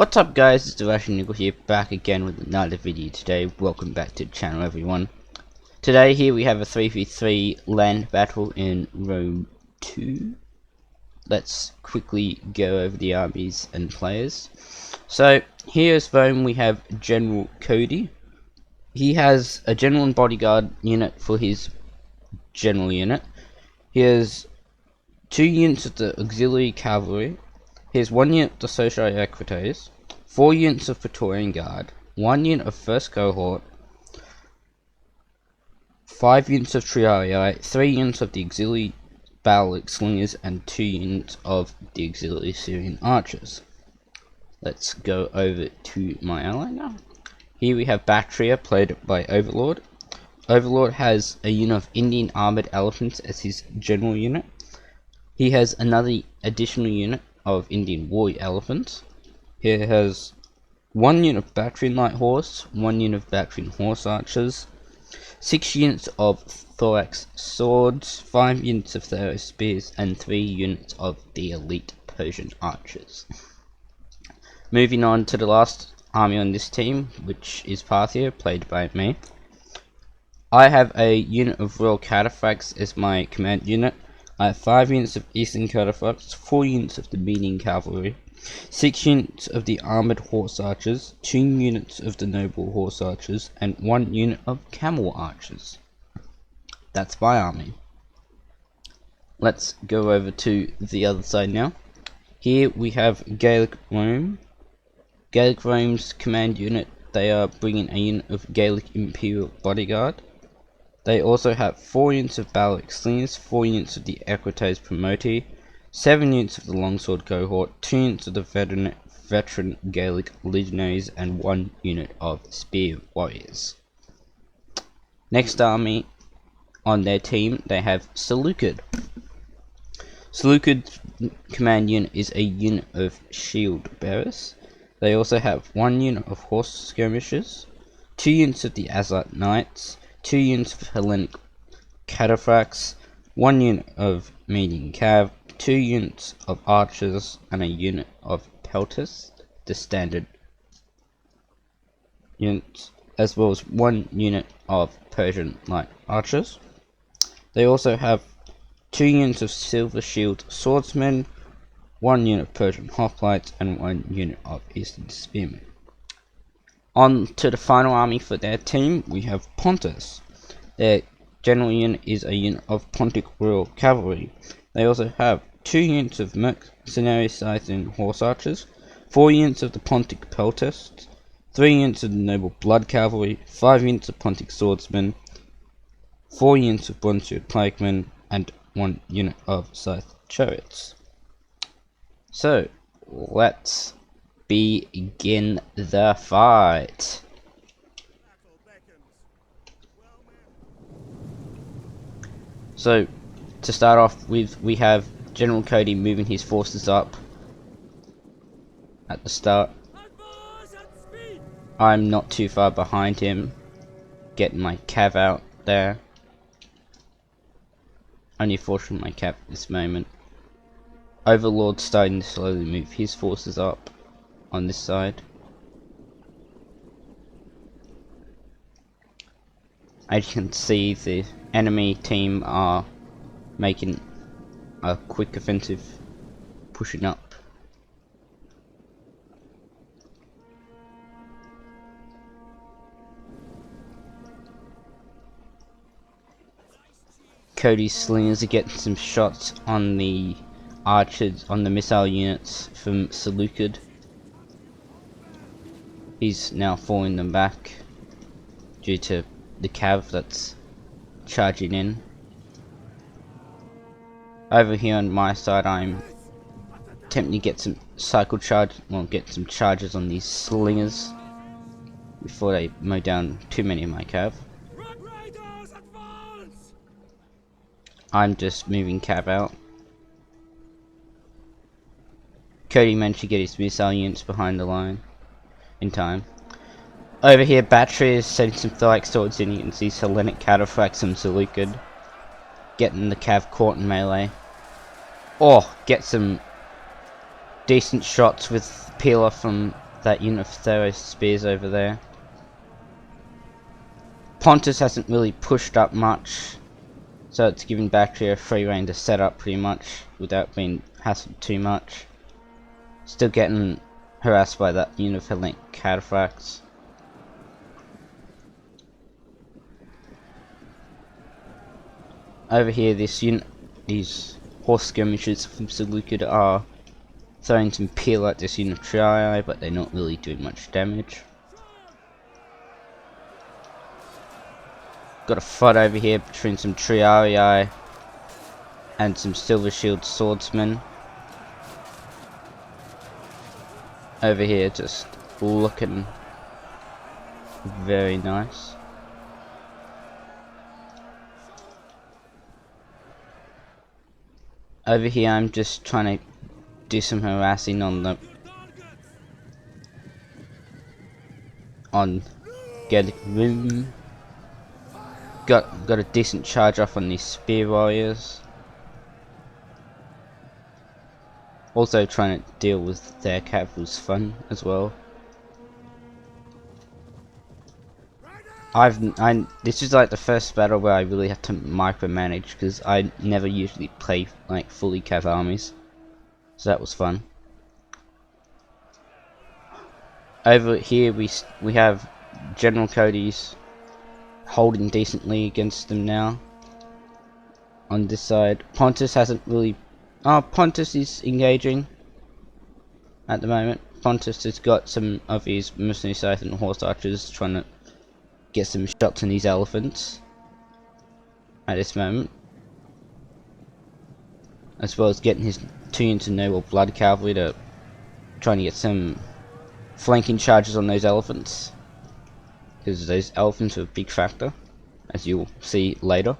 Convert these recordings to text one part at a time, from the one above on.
What's up guys, it's the Russian Nickel here, back again with another video today. Welcome back to the channel everyone. Today here we have a 3v3 land battle in Rome 2. Let's quickly go over the armies and players. So here's Rome, we have General Cody. He has a general and bodyguard unit for his general unit. He has 2 units of the auxiliary cavalry. Here's 1 unit of the Socii Equites, 4 units of Praetorian Guard, 1 unit of First Cohort, 5 units of Triarii, 3 units of the Auxiliary Bailic Slingers, and 2 units of the Auxiliary Syrian Archers. Let's go over to my ally now. Here we have Bactria, played by Overlord. Overlord has a unit of Indian Armored Elephants as his general unit. He has another additional unit of Indian Warrior Elephants. He has 1 unit of Bactrian Light Horse, 1 unit of Bactrian Horse Archers, 6 units of Thorax Swords, 5 units of Theros Spears, and 3 units of the Elite Persian Archers. Moving on to the last army on this team, which is Parthia, played by me. I have a unit of Royal Cataphracts as my command unit. I have 5 units of Eastern Cataphracts, 4 units of the Median Cavalry, 6 units of the Armoured Horse Archers, 2 units of the Noble Horse Archers, and 1 unit of Camel Archers. That's my army. Let's go over to the other side now. Here we have Gaelic Rome. Gaelic Rome's command unit, they are bringing a unit of Gaelic Imperial Bodyguard. They also have 4 units of Bailic Slingers, 4 units of the Equites Promoti, 7 units of the Longsword Cohort, 2 units of the veteran Gaelic Legionaries, and 1 unit of Spear Warriors. Next army on their team, they have Seleucid. Seleucid's command unit is a unit of Shield Bearers. They also have 1 unit of Horse Skirmishers, 2 units of the Azite Knights, 2 units of Hellenic Cataphracts, 1 unit of Median Cav, 2 units of Archers, and a unit of Peltas, the standard units, as well as 1 unit of Persian Light Archers. They also have 2 units of Silver Shield Swordsmen, 1 unit of Persian Hoplites, and 1 unit of Eastern Spearmen. On to the final army for their team, we have Pontus. Their general unit is a unit of Pontic Royal Cavalry. They also have 2 units of Mercenary Scythian Horse Archers, 4 units of the Pontic Peltasts, 3 units of the Noble Blood Cavalry, 5 units of Pontic Swordsmen, 4 units of Bronze-Shield Pikemen, and 1 unit of Scythe Chariots. So, let's begin the fight. So, to start off with, we have General Cody moving his forces up at the start. I'm not too far behind him, getting my cav out there. Only fortunately my cav at this moment. Overlord starting to slowly move his forces up on this side. As you can see, the enemy team are making a quick offensive, pushing up. Cody's slingers are getting some shots on the archers, on the missile units from Seleucid. He's now falling them back due to the cav that's charging in. Over here on my side, I'm attempting to get some cycle charge, well, get some charges on these slingers before they mow down too many of my cav. I'm just moving cav out. Cody managed to get his missile units behind the line in time. Over here, Battery is setting some Thorax Swords in. You can see Hellenic Cataphracts and Seleucid getting the cav caught in melee. Oh, get some decent shots with Peeler from that unit of Theros spears over there. Pontus hasn't really pushed up much, so it's giving Bactria free reign to set up pretty much without being hassled too much. Still getting harassed by that unit of Hellenic cataphracts. Over here, these horse skirmishers from Seleucid are throwing some peel at this unit of Triii, but they're not really doing much damage. Got a fight over here between some Triarii and some Silver Shield swordsmen. Over here, just looking very nice. Over here, I'm just trying to do some harassing on Gaelic Room. Got a decent charge off on these spear warriors. Also trying to deal with their cavalry's fun as well. This is like the first battle where I really have to micromanage, because I never usually play like fully cav armies, so that was fun. Over here we have General Cody's holding decently against them now. On this side, Pontus hasn't really. Pontus is engaging at the moment. Pontus has got some of his mercenary scythe and horse archers trying to get some shots on these elephants at this moment, as well as getting his 2 units of noble blood cavalry to trying to get some flanking charges on those elephants, because those elephants are a big factor, as you'll see later.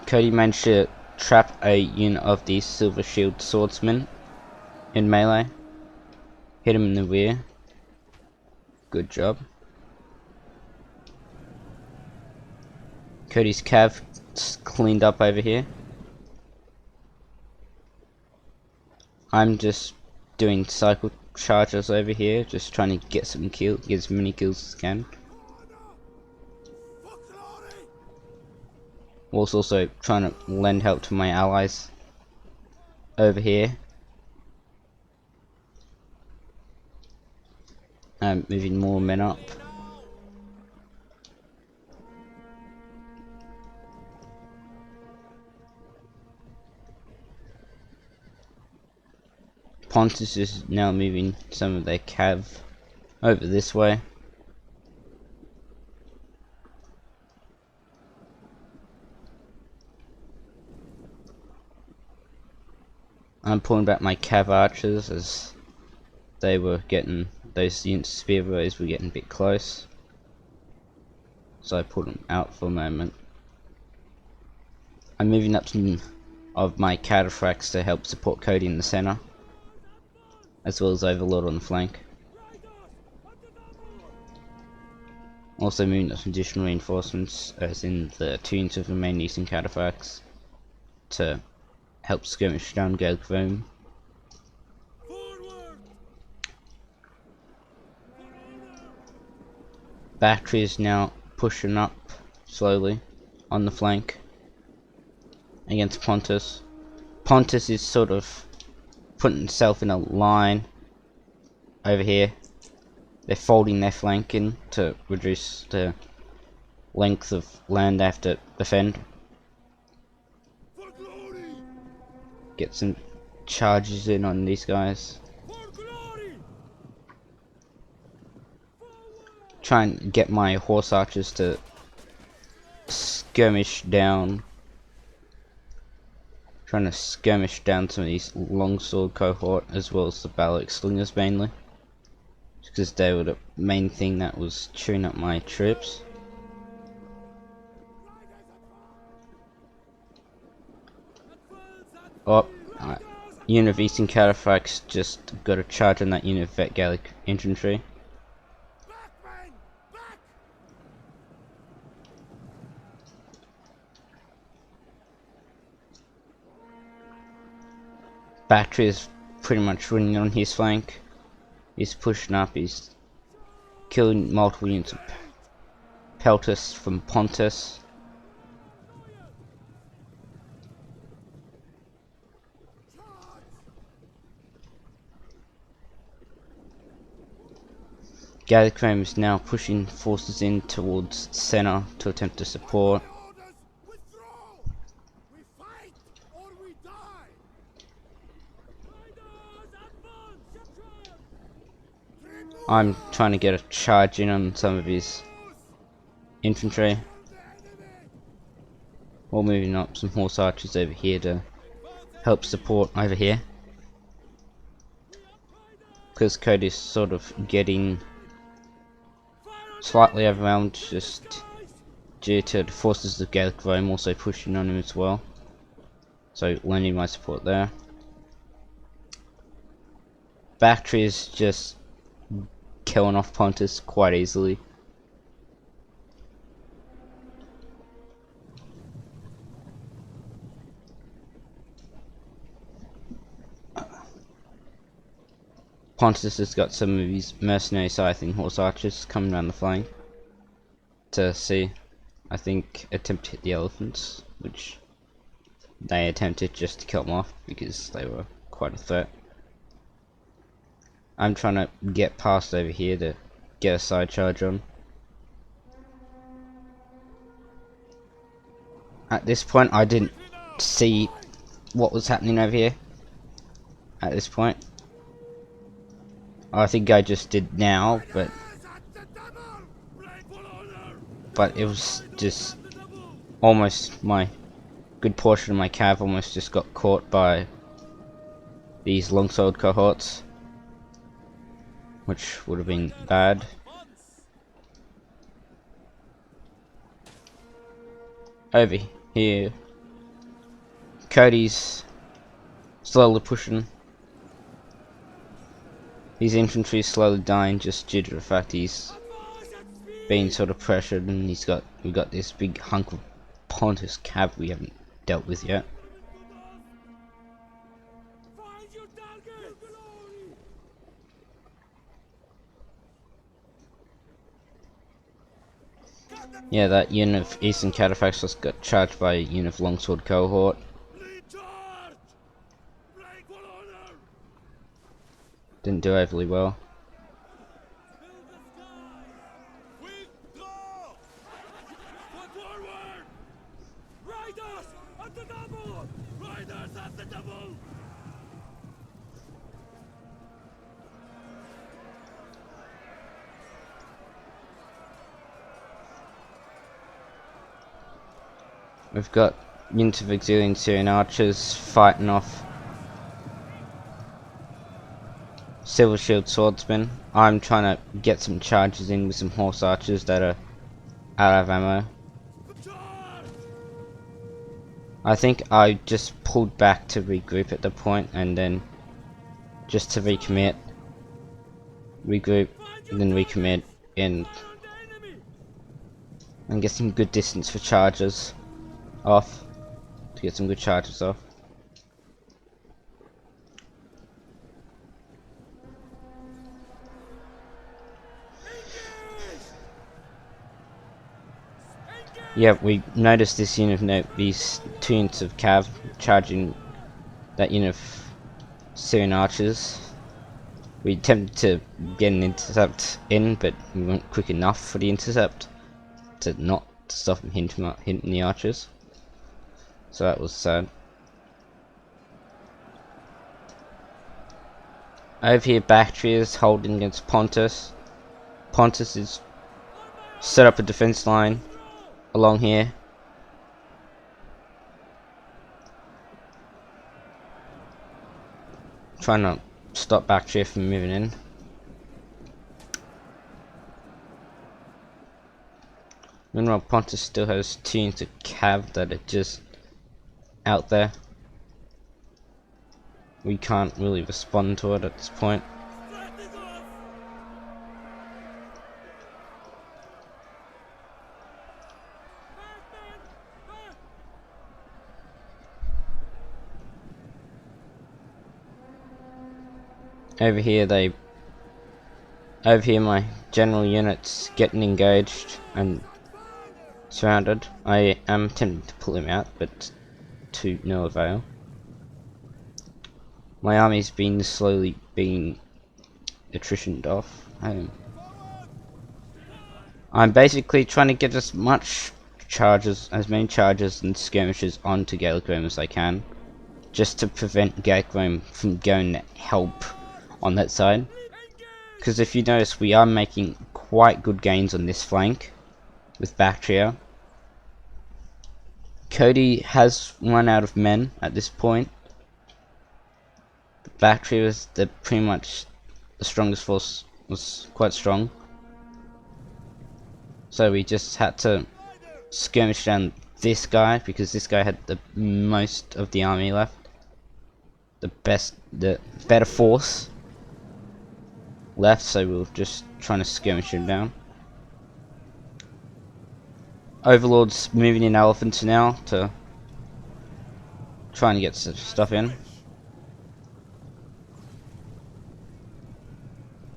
Cody managed to trap a unit of these Silver Shield swordsmen in melee. Hit him in the rear. Good job. Cody's cav cleaned up over here. I'm just doing cycle charges over here, just trying to get some kills, get as many kills as I can. Whilst also trying to lend help to my allies over here. Moving more men up. Pontus is now moving some of their cav over this way. I'm pulling back my cav archers as they were getting, those units of spear warriors were getting a bit close, so I pulled them out for a moment. I'm moving up some of my cataphracts to help support Cody in the center, as well as Overlord on the flank. Also moving up some additional reinforcements, as in the 2 units of the main eastern cataphracts, to help skirmish down Gaelic Rome. Battery is now pushing up slowly on the flank against Pontus. Pontus is sort of putting himself in a line over here. They're folding their flank in to reduce the length of land they have to defend. Get some charges in on these guys. Try and get my horse archers to skirmish down. Trying to skirmish down some of these longsword cohort, as well as the Balak slingers mainly, because they were the main thing that was chewing up my troops. Unit of Eastern Cataphracts just got a charge on that unit of Vet Gallic infantry. Battery is pretty much running on his flank. He's pushing up, he's killing multiple units of Peltus from Pontus. Gallicrane is now pushing forces in towards center to attempt to support. I'm trying to get a charge in on some of his infantry. We're moving up some horse archers over here to help support over here. Because Cody's sort of getting slightly overwhelmed just due to the forces of Gaelic Rome also pushing on him as well. So lending my support there. Bactria is just killing off Pontus quite easily. Pontus has got some of his mercenary scything horse archers coming around the flank to see, I think, attempt to hit the elephants, which they attempted just to kill them off because they were quite a threat. I'm trying to get past over here to get a side charge on. At this point I didn't see what was happening over here. At this point I think I just did now, but it was just almost my good portion of my cav almost just got caught by these longsword cohorts, which would have been bad. Over here, Cody's slowly pushing. His infantry is slowly dying just due to the fact he's being sort of pressured, and we've got this big hunk of Pontus cav we haven't dealt with yet. Yeah, that unit of Eastern Cataphax just got charged by a unit of Longsword cohort. Didn't do overly well. We've got units of auxiliary Syrian archers fighting off Silver Shield swordsmen. I'm trying to get some charges in with some horse archers that are out of ammo. I think I just pulled back to regroup at the point, and then just to recommit, regroup, and then recommit, and get some good distance for charges off, to get some good charges off. Yeah, we noticed this unit of these two units of cav charging that unit of Syrian archers. We attempted to get an intercept in, but we weren't quick enough for the intercept to not stop him hitting the archers. So that was sad. Over here, Bactria is holding against Pontus. Pontus is set up a defense line along here. Trying to stop Bactria from moving in. Meanwhile, Pontus still has two units of cav that are just out there. We can't really respond to it at this point. Over here my general unit's getting engaged and surrounded. I am tempted to pull him out, but to no avail. My army's been slowly being attritioned off. I'm basically trying to get as many charges and skirmishes onto Gaelic Rome as I can, just to prevent Gaelic Rome from going to help on that side. Because if you notice, we are making quite good gains on this flank with Bactria. Cody has run out of men at this point. Bactria was pretty much the strongest force, was quite strong. So we just had to skirmish down this guy because this guy had the most of the army left. The better force left, so we were just trying to skirmish him down. Overlord's moving in elephants now to trying to get some stuff in.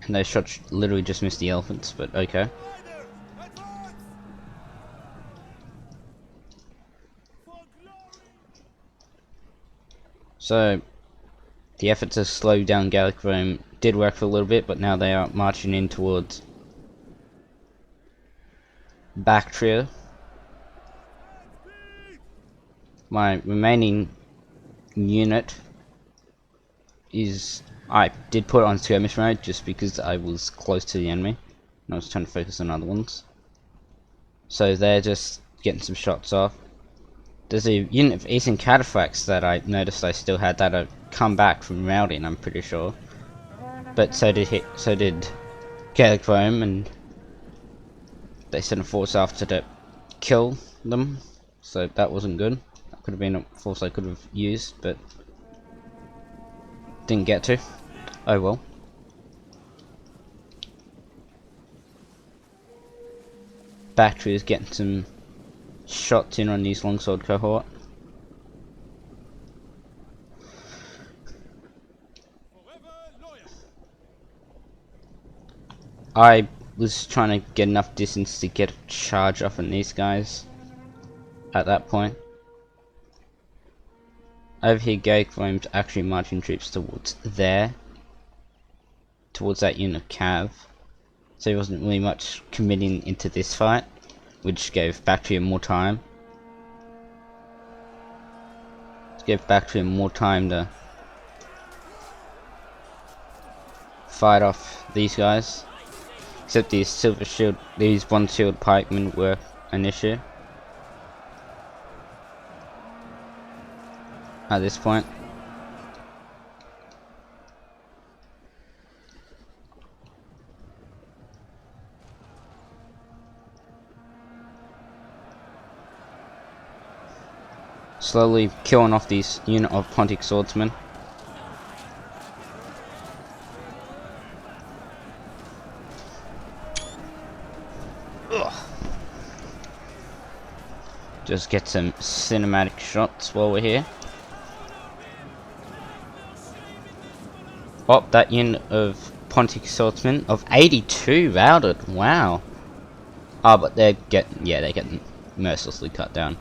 And those shots literally just missed the elephants, but okay. So, the effort to slow down Gaelic Rome did work for a little bit, but now they are marching in towards Bactria. My remaining unit is... I did put it on skirmish mode just because I was close to the enemy and I was trying to focus on other ones. So they're just getting some shots off. There's a unit of Eastern Cataphracts that I noticed I still had that had come back from routing, I'm pretty sure. But so did Gaelic Rome, and they sent a force after to kill them. So that wasn't good. That could have been a force I could have used, but didn't get to. Oh well. Battery is getting some shots in on these longsword cohort. I was trying to get enough distance to get a charge off on these guys at that point. Over here, Gaelic Rome's actually marching troops towards there, towards that unit of Cav. So he wasn't really much committing into this fight, which gave Bactria more time. Gave Bactria more time to fight off these guys. Except these bronze shield pikemen were an issue at this point. Slowly killing off these unit of Pontic swordsmen. Ugh. Just get some cinematic shots while we're here. Oh, that unit of Pontic swordsmen of 82 routed. Wow. Oh, but they're getting mercilessly cut down.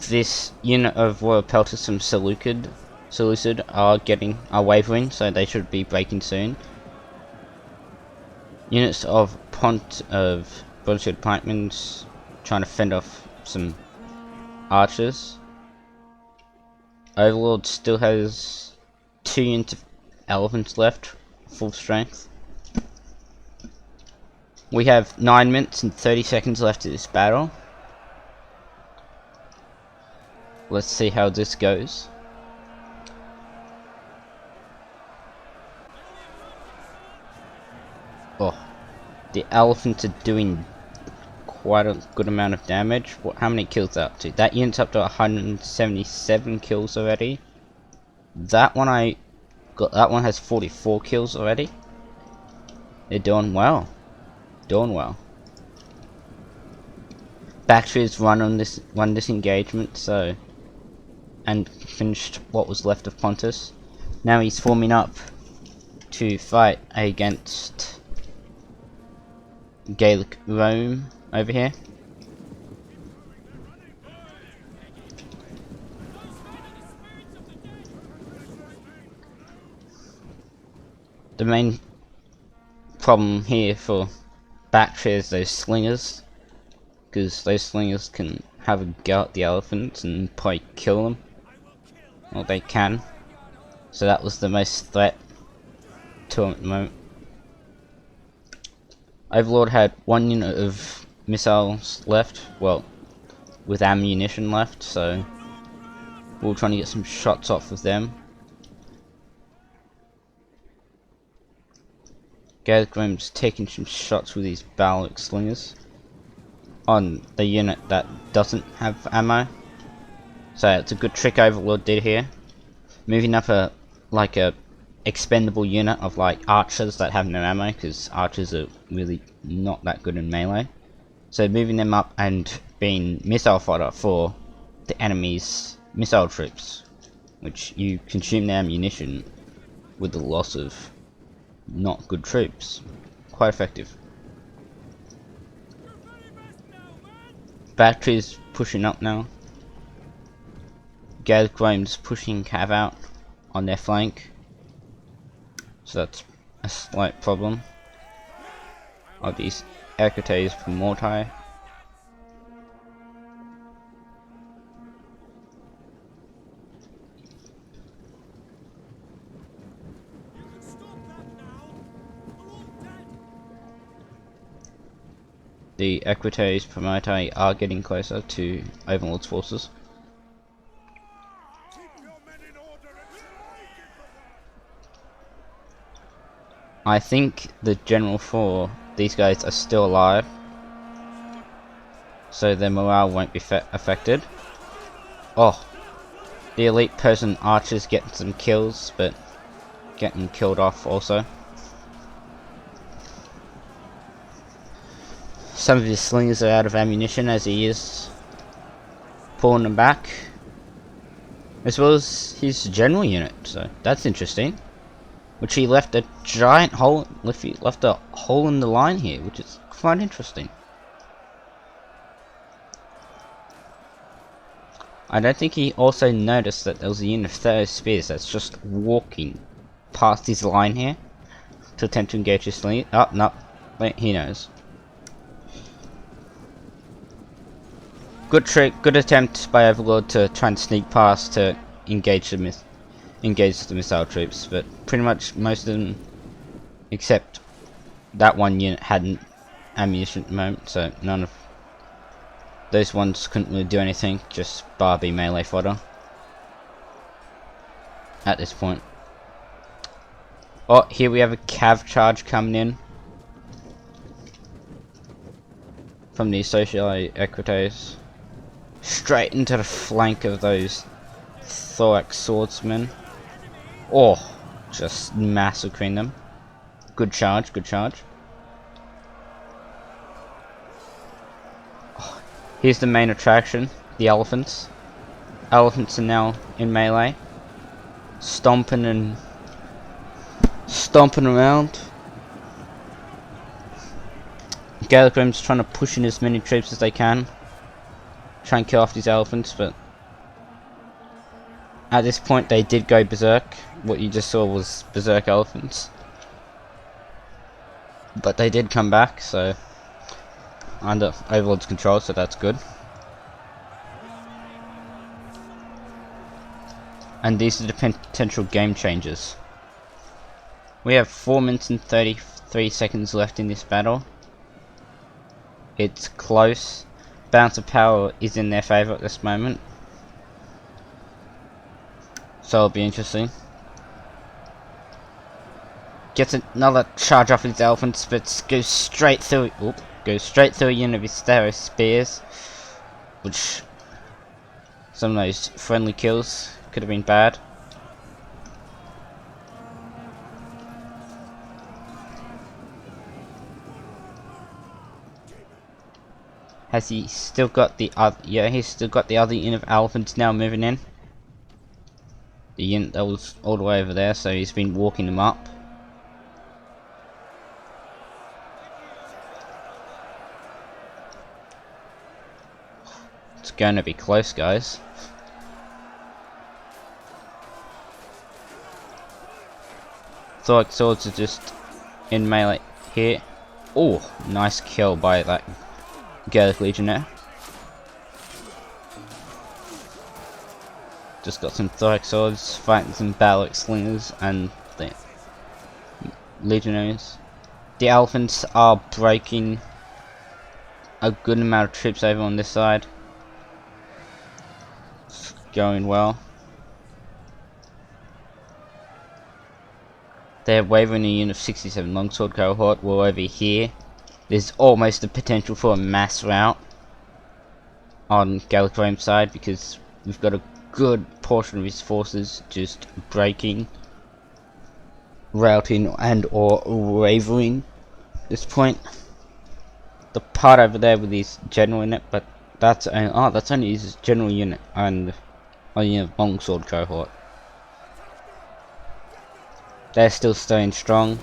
This unit of Royal Pelters from Seleucid are wavering, so they should be breaking soon. Units of Broadshield Pikemen trying to fend off some archers. Overlord still has 2 units of elephants left, full strength. We have 9 minutes and 30 seconds left of this battle. Let's see how this goes. Oh, the elephants are doing quite a good amount of damage. How many kills are up to? That unit's up to 177 kills already. That one has 44 kills already. They're doing well. Doing well. Bactria's won this engagement, so, and finished what was left of Pontus. Now he's forming up to fight against Gaelic Rome over here. The main problem here for Bactria is those slingers, because those slingers can have a go at the elephants and probably kill them. Well, they can. So that was the most threat to him at the moment. Overlord had 1 unit of missiles left, well, with ammunition left, so we were trying to get some shots off of them. Gaelic Rome's taking some shots with these Ballic slingers on the unit that doesn't have ammo. So it's a good trick Overlord did here. Moving up a expendable unit of like archers that have no ammo, because archers are really not that good in melee. So moving them up and being missile fodder for the enemy's missile troops, which you consume their ammunition with the loss of not good troops. Quite effective. Batteries pushing up now. Gaelic Rome's pushing Cav out on their flank, so that's a slight problem. Of these Equites for Mortai. The Equites for Mortai are getting closer to Overlord's forces. I think the general for these guys are still alive, so their morale won't be affected. Oh, the elite Persian archers getting some kills, but getting killed off also. Some of his slingers are out of ammunition as he is pulling them back, as well as his general unit, so that's interesting. Which he left a giant hole, left a hole in the line here, which is quite interesting. I don't think he also noticed that there was a unit of 30 spears that's just walking past his line here to attempt to engage his sling. Oh, no, wait, he knows. Good trick, good attempt by Overlord to try and sneak past to engage the missile troops, but pretty much most of them, except that one unit, hadn't ammunition at the moment, so none of those ones couldn't really do anything, just bar be melee fodder at this point. Oh, here we have a cav charge coming in from the Socialite Equites, straight into the flank of those thorax swordsmen. Oh, just massacring them. Good charge, good charge. Oh, here's the main attraction, the elephants. Elephants are now in melee, stomping around. Gaelic Rome's trying to push in as many troops as they can, try and kill off these elephants, but at this point they did go berserk. What you just saw was berserk elephants, but they did come back, so under Overlord's control, so that's good. And these are the potential game changers. We have 4 minutes and 33 seconds left in this battle. It's close. Balance of power is in their favour at this moment, so it'll be interesting. Gets another charge off his elephants, but goes straight through. Goes straight through a unit of his Theros spears, which some of those friendly kills could have been bad. Has he still got the other? Yeah, he's still got the other unit of elephants now moving in. the unit that was all the way over there, so he's been walking them up. It's going to be close, guys. Thoric swords are just in melee here. Oh, nice kill by that Gaelic Legionnaire. Just got some Thoric swords, fighting some Ballic slingers and the Legionnaires. The elephants are breaking a good amount of troops over on this side. It's going well. They're wavering a unit of 67 longsword cohort. Well, over here, there's almost the potential for a mass rout on Gaelic Rome's side, because we've got a good portion of his forces just breaking, routing, and or wavering at this point. The part over there with his general unit, but that's only his general unit and a unit of longsword cohort. They're still staying strong.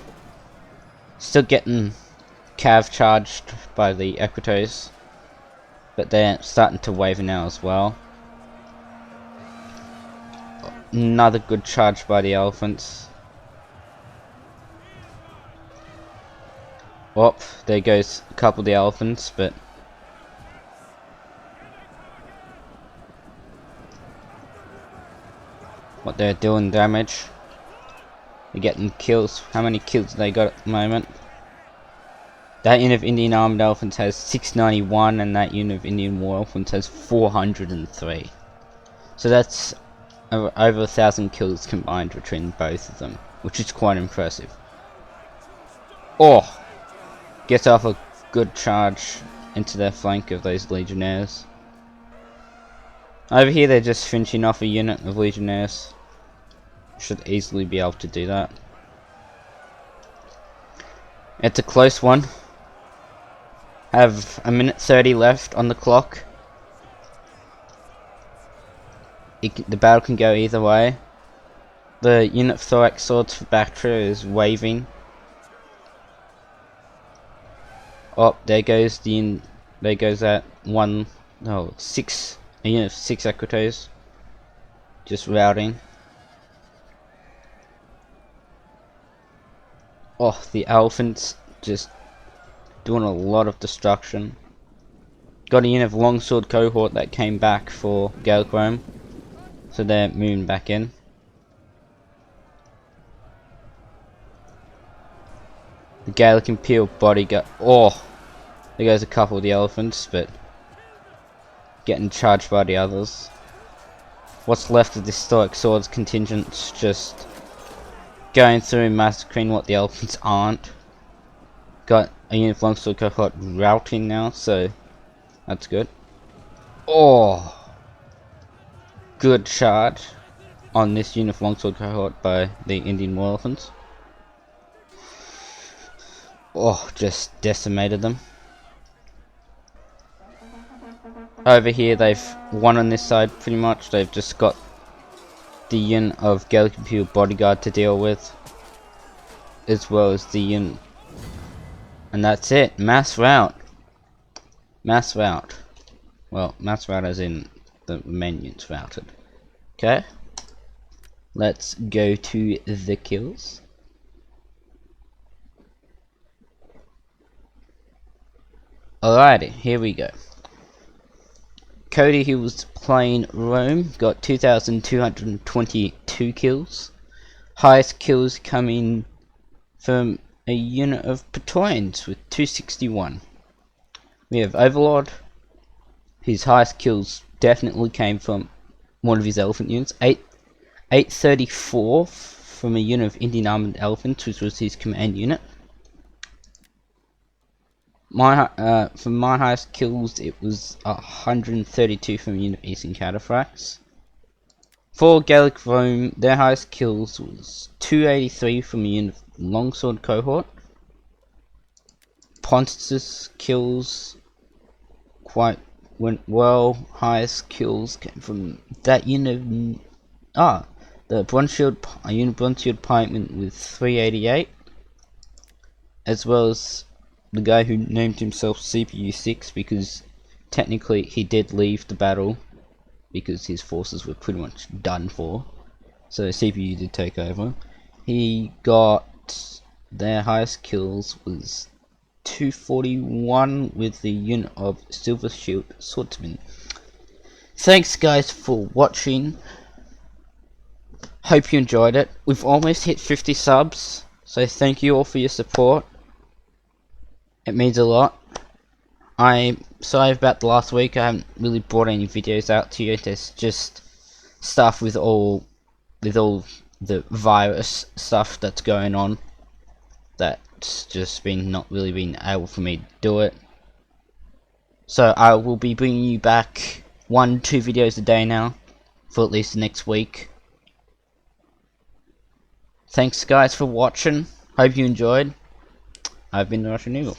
Still getting cav charged by the Equitos, but they're starting to waver now as well. Another good charge by the elephants. Oh, there goes a couple of the elephants, but what they're doing damage. They're getting kills. How many kills they got at the moment? That unit of Indian Armed Elephants has 691, and that unit of Indian War Elephants has 403. So that's over 1,000 kills combined between both of them, which is quite impressive. Oh! Gets off a good charge into their flank of those Legionnaires. Over here they're just finishing off a unit of Legionnaires. Should easily be able to do that. It's a close one. Have a minute 30 left on the clock. The battle can go either way. The unit of Thorax swords for Bactria is waving. Oh, there goes that one, no, six, a unit of 6 Equitos. Just routing. Oh, the elephants just doing a lot of destruction. Got a unit of longsword cohort that came back for Gaelic Rome, so they're moving back in. The Gaelic Imperial bodyguard. Oh, there goes a couple of the elephants, but getting charged by the others. What's left of this Stoic Swords contingent's just going through and massacring what the elephants aren't. Got a unit of longsword cohort routing now, so that's good. Oh, good charge on this unit of longsword cohort by the Indian War Elephants. Oh, just decimated them. Over here they've won on this side pretty much. They've just got the unit of Gaelic Imperial bodyguard to deal with, as well as the unit. And that's it. Mass rout. Mass rout. Well, mass rout as in the main unit's routed. Okay. Let's go to the kills. Alrighty, here we go. Cody, who was playing Rome, got 2,222 kills. Highest kills coming from a unit of Praetorians with 261. We have Overlord. His highest kills definitely came from one of his elephant units. 834 from a unit of Indian Armored Elephants, which was his command unit. For my highest kills, it was 132 from a unit of Eastern Cataphracts. For Gaelic Rome, their highest kills was 283 from a unit of Longsword cohort. Pontus' kills went well. Highest kills came from that unit of the bronze shield, a unit bronze shield pikeman with 388, as well as the guy who named himself CPU 6 because technically he did leave the battle because his forces were pretty much done for. So CPU did take over. He got their highest kills was 241 with the unit of Silver Shield Swordsman. Thanks guys for watching. Hope you enjoyed it. We've almost hit 50 subs, so thank you all for your support. It means a lot. I'm sorry about the last week. I haven't really brought any videos out to you. There's just stuff with all the virus stuff that's going on. That's just been not really been able for me to do it. So I will be bringing you back 1-2 videos a day now for at least the next week. Thanks guys for watching. Hope you enjoyed. I've been the Russian Eagle.